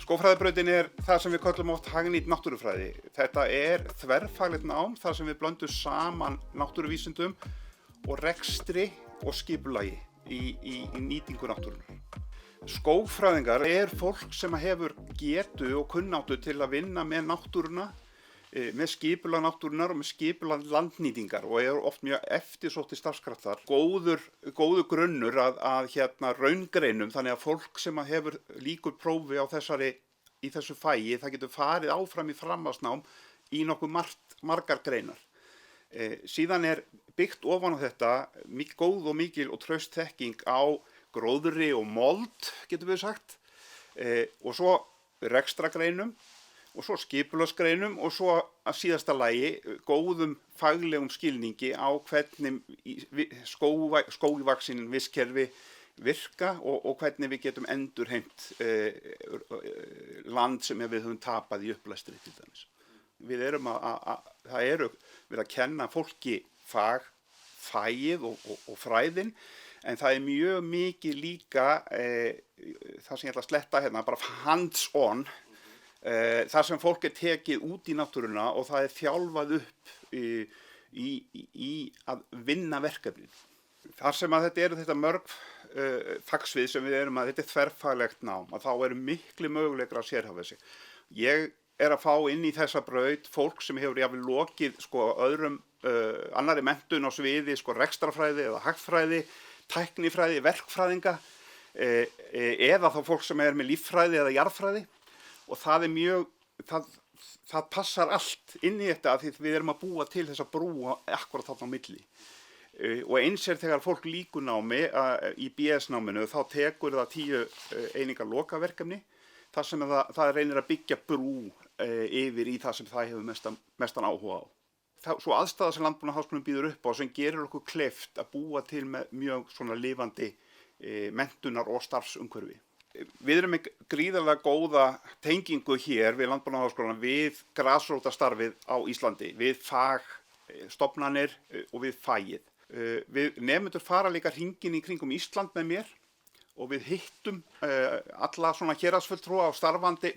Skógfræðibrautin það sem við köllum oft hagnýt náttúrufræði. Þetta þverfaglegt nám þar sem við blöndum saman náttúruvísindum og rekstri og skipulagi í nýtingu náttúrunnar. Skógfræðingar fólk sem hefur getu og kunnáttu til að vinna með náttúruna, með skipulag náttúrunnar og með skipulag landnýtingar og oft mjög eftirsóttir starfskraftar. Góður grunnur að raungreinum, þannig að fólk sem hefur líkur prófi á í þessu fagi, það getur farið áfram í framhaldsnám í nokkuð margar greinar. Síðan byggt ofan á þetta góð og mikil og traust þekking á gróðri og mold, getum við sagt, og svo rekstragreinum, og svo skipulagsgreinum og svo að síðasta lagi góðum faglegum skilningi á hvernig skógvaxin vistkerfi virka og hvernig við getum endurheimt land sem við höfum tapað í upplæstri til dæmis. Það við að kenna fólki fagið og fræðin, en það mjög mikið líka það sem ég ætla að sletta hérna, bara hands-on, þar sem fólk tekið út í náttúruna og það þjálfað upp í að vinna verkefnin. Þar sem að þetta mörg fagsvið sem við þetta þverfaglegt nám, að þá miklu möguleikar að sérhæfa sig. Ég að fá inn í þessa braut fólk sem hefur jafnvel lokið annarri menntun á sviði rekstrarfræði eða hagfræði, tæknifræði, verkfræðinga, eða þá fólk sem með líffræði eða jarðfræði. Og það það passar allt inn í þetta af því við að búa til þessa brú akkurat þarna á milli. Og eins þegar fólk lýkur námi í BS-náminu, þá tekur það 10 eininga lokaverkefni, þar sem það reynir að byggja brú yfir í það sem það hefur mestan áhuga á. Svo aðstæða sem Landbúnaðarháskólinn býður upp á sem gerir okkur kleift að búa til með mjög svona lifandi menntunar- og starfsumhverfi. Við með gríðarlega góða tengingu hér við Landbúnaðarháskólann við grasrótarstarfið á Íslandi, við fagstofnanir og við fagið. Við nemendur fara líka hringinn í kringum Ísland með mér og við hittum alla svona héraðsfulltrúa og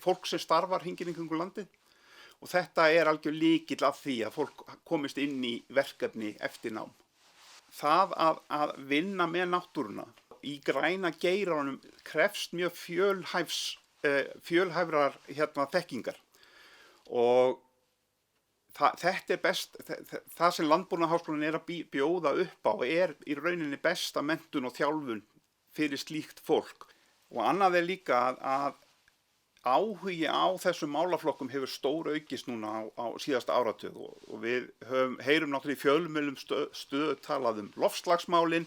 fólk sem starfar hringinn í kringum landið. Og þetta algjör lykill að því að fólk komist inn í verkefni eftir nám. Það að vinna með náttúruna í græna geiranum krefst mjög fjölhæfrar þekkingar. Og þetta best, það sem Landbúnaðarháskólinn að bjóða upp á í rauninni besta menntun og þjálfun fyrir slíkt fólk. Og annað líka að áhugi á þessum málaflokkum hefur stóraukist núna á síðasta áratug og við heyrum náttúrulega í fjölmiðlum stöðu talað loftslagsmálin,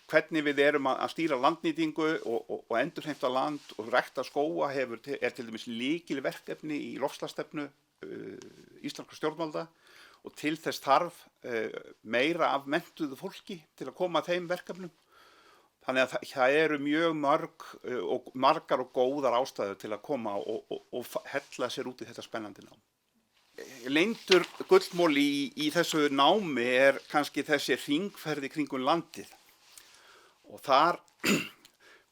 hvernig við að stýra landnýtingu og endurheimta land og rækta skóga til dæmis lykilverkefni í loftslagsstefnu íslenskra stjórnvalda og til þess þarf meira af menntuðu fólki til að koma að þeim verkefnum. Þannig að það mjög margar og góðar ástæður til að koma og hella sér út í þetta spennandi nám. Leyndur gullmoli í þessu námi kannski þessi hringferð í kringum landið. Og þar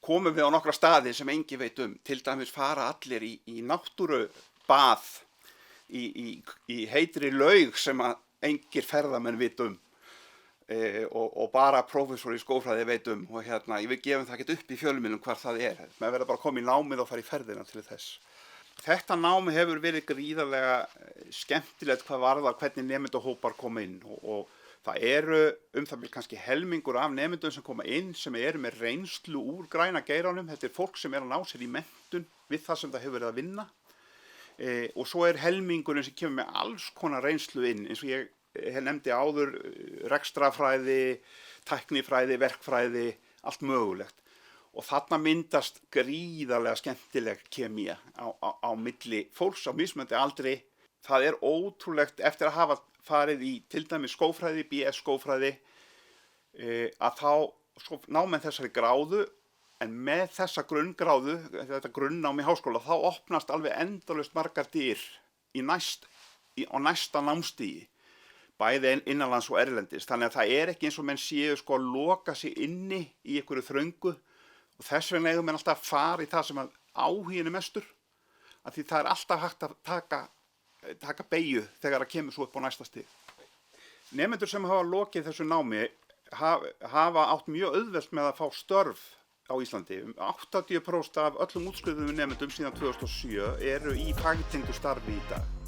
komum við á nokkra staði sem enginn veit um. Til dæmis fara allir í náttúrubað í heitri laug sem engir ferðamenn vita um. Og bara prófessor í skógfræði veit um og við gefum það ekki upp í fjölmiðlum hvar það maður verður bara að koma í námið og fara í ferðina til þess. Þetta námi hefur verið gríðarlega skemmtilegt hvað varðar hvernig nemendahópar koma inn og það það kannski helmingur af nemendum sem koma inn sem með reynslu úr græna geiranum. Þetta fólk sem að ná sér í menntun við það sem það hefur verið að vinna og svo helmingurinn sem kemur með alls konar reynslu inn eins og ég nefndi áður rekstrarfræði, tæknifræði, verkfræði, allt mögulegt. Og þarna myndast gríðarlega skemmtileg kemía á milli fólks á mismunandi aldri. Það ótrúlegt eftir að hafa farið í til dæmis skógfræði, BS skógfræði, að þá ná menn þessari gráðu, en með þessa grunngráðu, þetta grunnnám í háskóla, þá opnast alveg endalaust margar dyr á næsta námstigi. Bæði innanlands og erlendis. Þannig að það ekki eins og menn séu að loka sig inni í einhverju þröngu og þess vegna menn alltaf fara í það sem áhuginn mestur. af því það er alltaf hægt að taka beygju þegar það kemur svo upp á næsta stig. Nemendur sem hafa lokið þessu námi hafa átt mjög auðvelt með að fá störf á Íslandi. 80% af öllum útskrifuðum nemendum síðan 2007 eru í fagtengdu starfi í dag.